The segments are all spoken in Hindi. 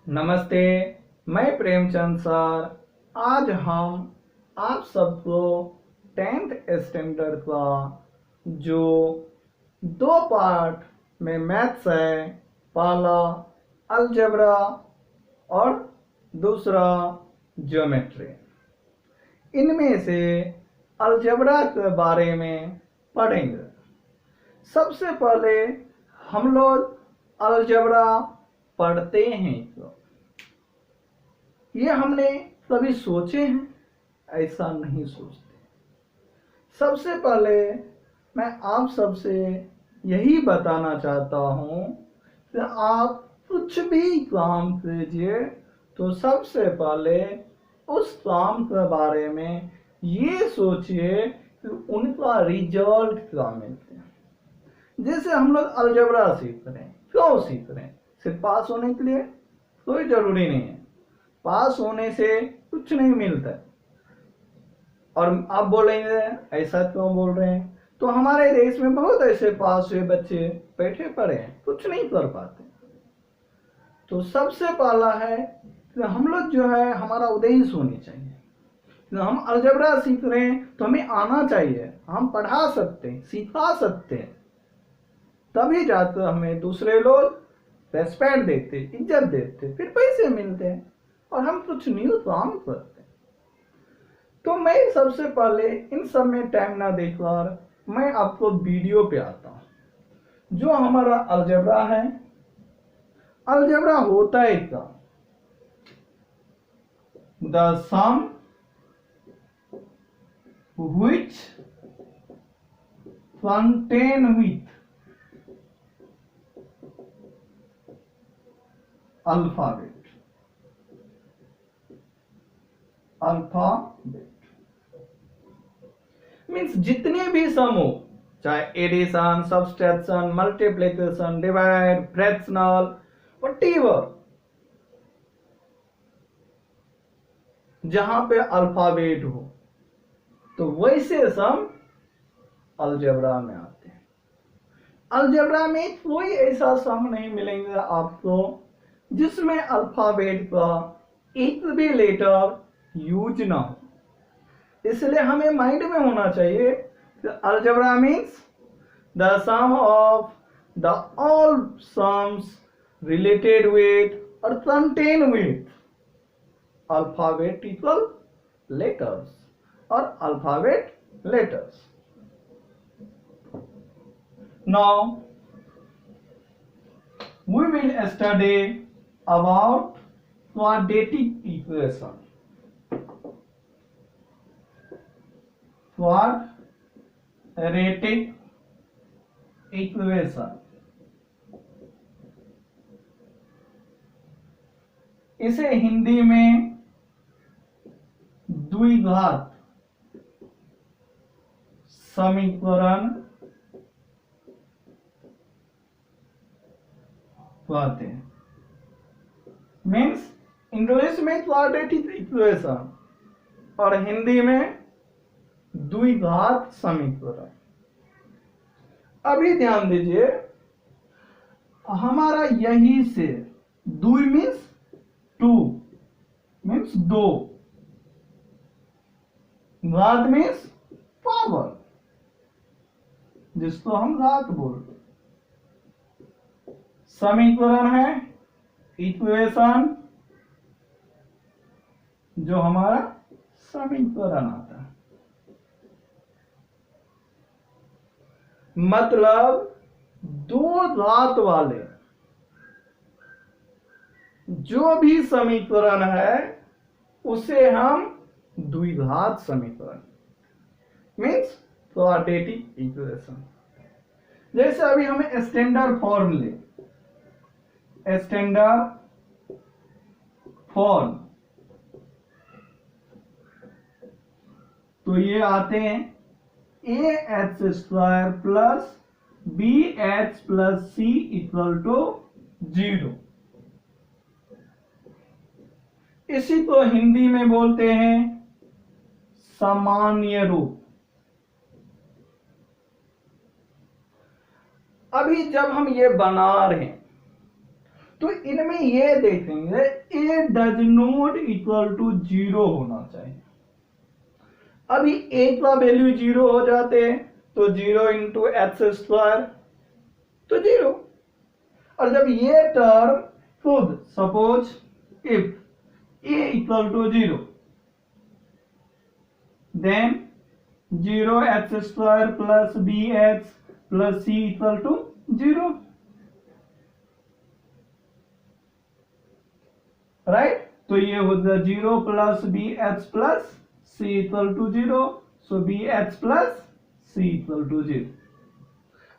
नमस्ते, मैं प्रेमचंद सर। आज हम आप सबको 10th स्टैंडर्ड का जो दो पार्ट में मैथ्स है, पहला अलजेब्रा और दूसरा ज्योमेट्री, इनमें से अलजेब्रा के बारे में पढ़ेंगे। सबसे पहले हम लोग अलजेब्रा पढ़ते हैं तो ये हमने कभी सोचे हैं? ऐसा नहीं सोचते। सबसे पहले मैं आप सबसे यही बताना चाहता हूँ कि आप कुछ भी काम कीजिए तो सबसे पहले उस काम के बारे में ये सोचिए कि उनका रिजल्ट क्या मिलते हैं। जैसे हम लोग अलजेब्रा सीख रहे हैं, क्यों सीख रहे हैं? सिर्फ पास होने के लिए? कोई जरूरी नहीं है। पास होने से कुछ नहीं मिलता है। और आप बोलेंगे ऐसा क्यों बोल रहे हैं? तो हमारे देश में बहुत ऐसे पास हुए बच्चे बैठे पड़े हैं, कुछ नहीं कर पाते। तो सबसे पहला है कि हम लोग जो है हमारा उद्देश्य होनी चाहिए। हम अलजेब्रा सीख रहे हैं तो हमें आना चाहिए, हम पढ़ा सकते हैं, सिखा सकते हैं, तभी जाकर हमें दूसरे लोग रेस्पेक्ट देते, इज्जत देते, फिर पैसे मिलते हैं और हम कुछ न्यू काम करते हैं। तो मैं सबसे पहले इन सब में टाइम ना देकर मैं आपको वीडियो पे आता हूं। जो हमारा अलजेब्रा है, अलजेब्रा होता है क्या? The sum which contain with alphabet means जितने भी सम हो, चाहे addition, subtraction, multiplication, divide, fractional, whatever, जहां पे अल्फाबेट हो तो वैसे सम अलजेब्रा में आते हैं। अलजेब्रा में कोई ऐसा सम नहीं मिलेगा आपको जिसमें अल्फाबेट का एक भी लेटर यूज ना हो। इसलिए हमें माइंड में होना चाहिए कि algebra means the sum of the all sums related with और contain with alphabetical letters or alphabet letters. Now we will study about quadratic equation. Quadratic equation, इसे हिंदी में द्विघात समीकरण कहते हैं। मीन्स इंग्लिश में क्वाड्रेटिक इक्वेशन और हिंदी में द्विघात समीकरण। अभी ध्यान दीजिए, हमारा यही से द्वि मीन्स टू, मीन्स दो, घात मीन्स पावर, जिसको हम घात बोलते। समीकरण है इक्वेशन, जो हमारा समीकरण आता है। मतलब दो घात वाले जो भी समीकरण है उसे हम द्विघात समीकरण मीन्स क्वाड्रेटिक इक्वेशन। जैसे अभी हमें स्टैंडर्ड फॉर्म ले, स्टैंडर्ड फॉर्म तो ये आते हैं A H square plus B H plus C equal to 0। इसी को हिंदी में बोलते हैं सामान्य रूप। अभी जब हम ये बना रहे हैं तो इनमें ये देखेंगे ए डज नॉट इक्वल टू 0 होना चाहिए। अभी ए का वैल्यू 0 हो जाते हैं तो 0 इंटू एक्स स्क्वायर तो 0। और जब ये टर्म खुद suppose if A equal to 0 then 0 x square plus B x plus C equal to 0, right. तो ये हो जाए 0 plus B x plus C equal to 0, so B x plus C equal to 0।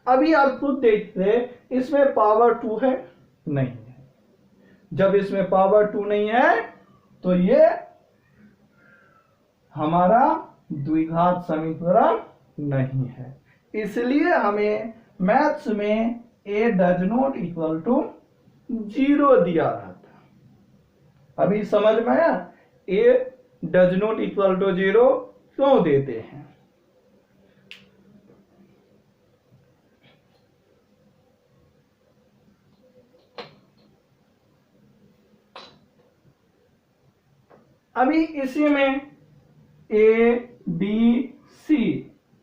अभी आप खुद देखते इसमें पावर 2 है नहीं है। जब इसमें पावर 2 नहीं है तो ये हमारा द्विघात समीकरण नहीं है। इसलिए हमें मैथ्स में ए डज नॉट इक्वल टू 0 दिया रहता। अभी समझ में आया ए डज नॉट इक्वल टू 0 क्यों देते हैं। अभी इसी में ए बी सी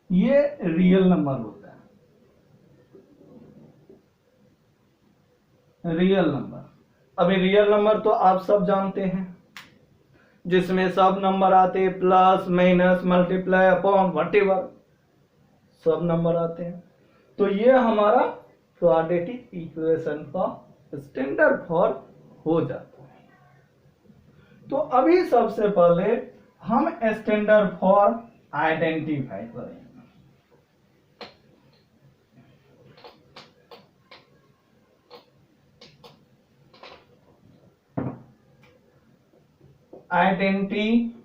ये रियल नंबर होता है, रियल नंबर। अभी रियल नंबर तो आप सब जानते हैं जिसमें सब नंबर आते plus minus multiply upon whatever सब नंबर आते हैं। तो ये हमारा क्वाड्रेटिक इक्वेशन का स्टैंडर्ड फॉर्म हो जाता है। तो अभी सबसे पहले हम स्टैंडर्ड फॉर्म आइडेंटिफाई करेंगे। Identify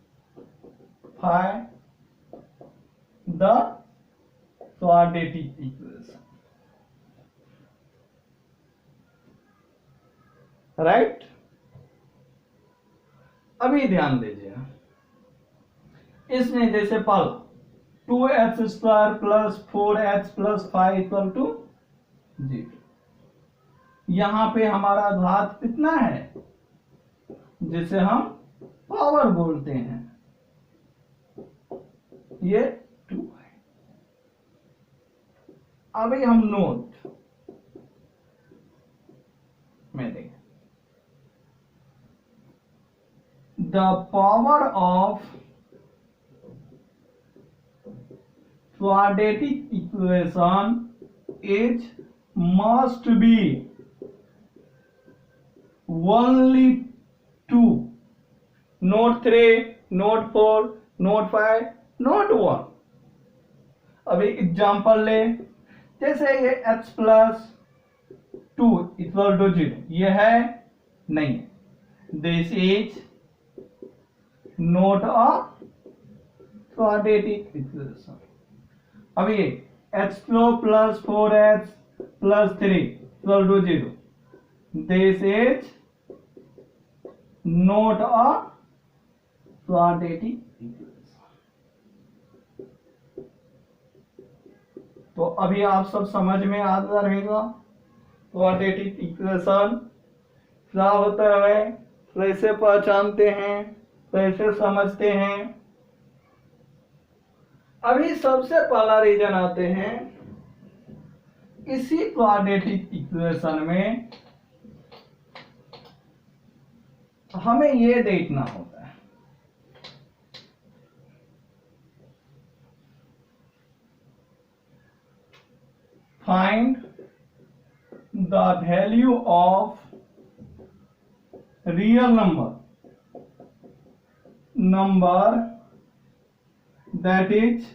the quadratic equation, right. अभी ध्यान दीजिए इसने जैसे पहला 2x square plus 4x plus 5 equal to 0। यहां पे हमारा घात कितना है जिसे हम पावर बोलते हैं, ये 2 है। अभी हम नोट में देखें the power of quadratic equation is must be only 2, not 3, not 4, not 5, not 1। अभी एग्जांपल ले जैसे ये x प्लस 2 इक्वल टू 0 ये है नहीं, this is not a quadratic equation. अभी x plus 4x plus 3 equal to 0, this is not a quadratic equation. तो अभी आप सब समझ में आता रहेगा क्वाड्रेटिक इक्वेशन क्या होता है, कैसे पहचानते हैं, कैसे समझते हैं। अभी सबसे पहला रीजन आते हैं इसी क्वाड्रेटिक इक्वेशन में हमें ये देखना होता है find the value of real number that is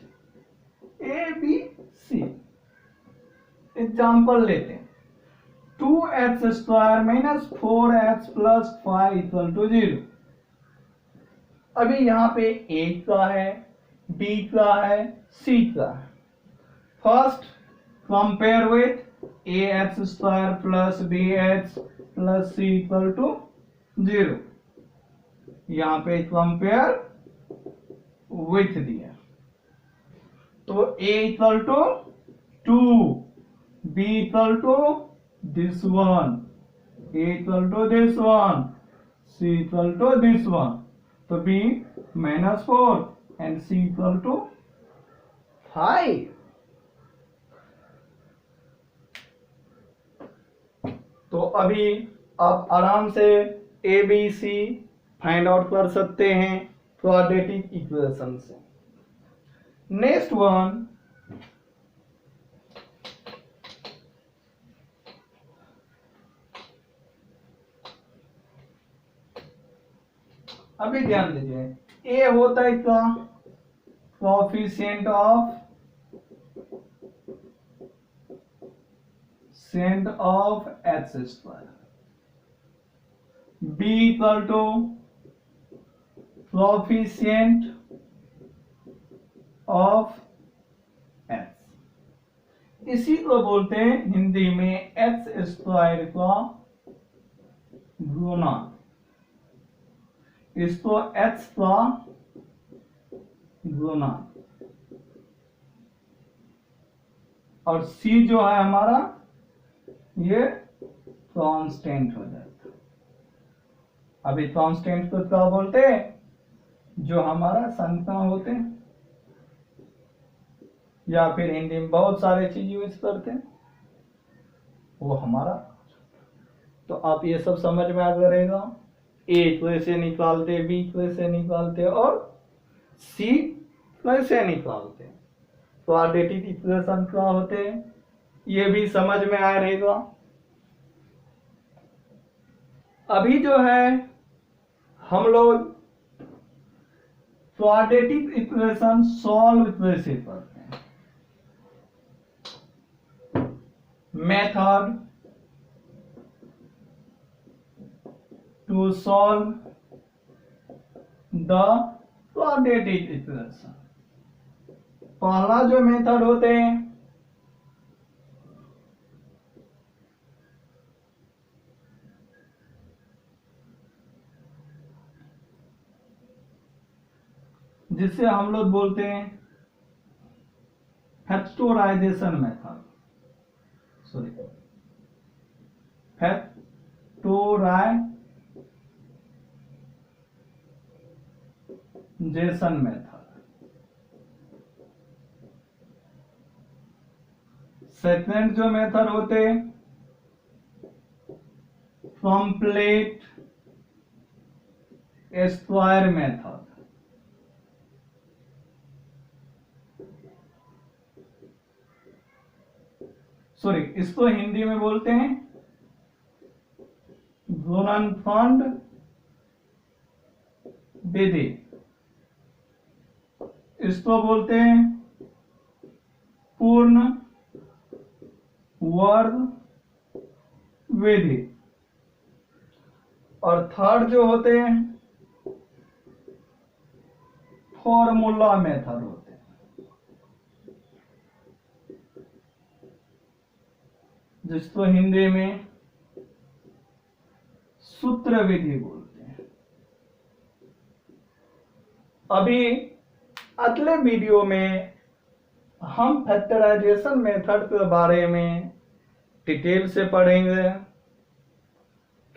a b c। Example लेते हैं 2x square minus 4x plus 5 equal to 0। अभी यहाँ पे a का है, b का है, c का है। First compare with ax square plus bx plus c equal to 0। यहाँ पे कंपेयर विथ दिया तो a equal to 2, b equal to this one A equal to this one, C equal to this one. तो B -4 and C equal to 5. तो अभी आप आराम से A B C find out कर सकते हैं क्वाड्रेटिक इक्वेशन से। नेक्स्ट वन, अभी ध्यान दीजिए, ए होता है क्या, coefficient of x square, B equal to coefficient of x, इसी को बोलते हैं हिंदी में एक्स स्क्वायर का गुणन, इसको एक्स का गुणन, और सी जो है हमारा ये कांस्टेंट हो जाता है। अभी कांस्टेंट को क्या बोलते हैं, जो हमारा संख्या होते हैं, या फिर हिंदी में बहुत सारे चीज यूज करते हैं, वो हमारा। तो आप ये सब समझ में आ रहेगा, ए कैसे निकालते, बी कैसे निकालते और सी कैसे निकालते, क्वाड्रेटिक इक्वेशन क्या होते हैं, ये भी समझ में आ रहेगा। अभी जो है हम लोग क्वाड्रेटिक इक्वेशन सॉल्व कैसे करते हैं, method to solve the quadratic equation. पहला जो मेथड होते हैं, जिसे हम लोग बोलते हैं factorization method, sorry factorization method. Second जो मेथड होते हैं कंप्लीट स्क्वायर मेथड, सॉरी इसको हिंदी में बोलते हैं गुणनखंड विधि, इसको बोलते हैं पूर्ण वर्ग विधि। और थर्ड जो होते हैं फॉर्मूला मेथड होते हैं, जिसको हिंदी में सूत्र विधि बोलते हैं। अभी अगले वीडियो में हम फैक्टराइजेशन मेथड के बारे में डिटेल से पढ़ेंगे,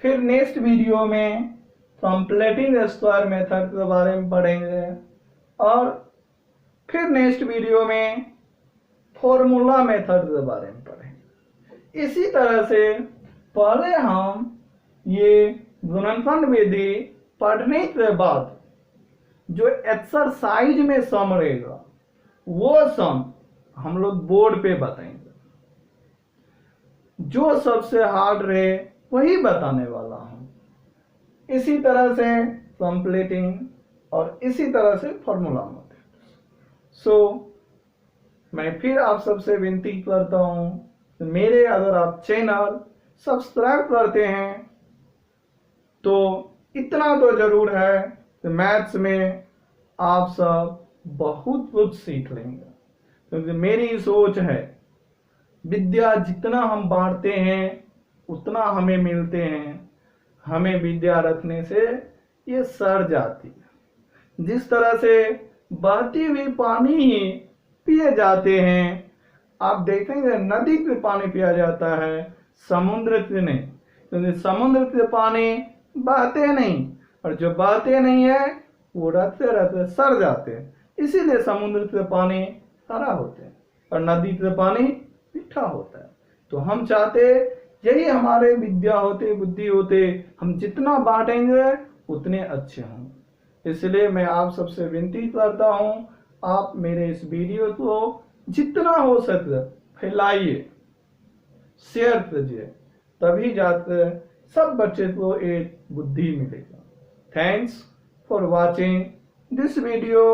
फिर नेक्स्ट वीडियो में कंप्लीटिंग स्क्वायर मेथड के बारे में पढ़ेंगे, और फिर नेक्स्ट वीडियो में फॉर्मूला मेथड के बारे में पढ़ेंगे। इसी तरह से पहले हम ये गुणनखंड विधि पढ़ने के बाद जो एक्सरसाइज में सम रहेगा वो सम हम लोग बोर्ड पे बताएंगे, जो सबसे हार्ड रहे वही बताने वाला हूं। इसी तरह से कंप्लीटिंग और इसी तरह से फॉर्मूला मेथड। मैं फिर आप सबसे विनती करता हूं कि मेरे अगर आप चैनल सब्सक्राइब करते हैं तो इतना तो जरूर है कि मैथ्स में आप सब बहुत कुछ सीख लेंगे, क्योंकि मेरी सोच है विद्या जितना हम बांटते हैं उतना हमें मिलते हैं। हमें विद्या रखने से ये सड़ जाती है। जिस तरह से बहती हुई पानी ही पिए जाते हैं, आप देखेंगे नदी के पानी पिया जाता है, समुद्र के नहीं। क्योंकि समुद्र के पानी बहते नहीं, और जो बहते नहीं है वो रहते रहते सड़ जाते हैं। इसीलिए समुद्र के पानी हरा होते हैं और नदी के पानी मीठा होता है। तो हम चाहते, यही हमारे विद्या होते, बुद्धि होते, हम जितना बांटेंगे उतने अच्छे हों। इसलिए मैं आप सबसे विनती करता हूं, आप मेरे इस वीडियो को जितना हो सके फैलाइए, शेयर कीजिए, तभी जाकर सब बच्चे को एक बुद्धि मिलेगा। Thanks for watching this video.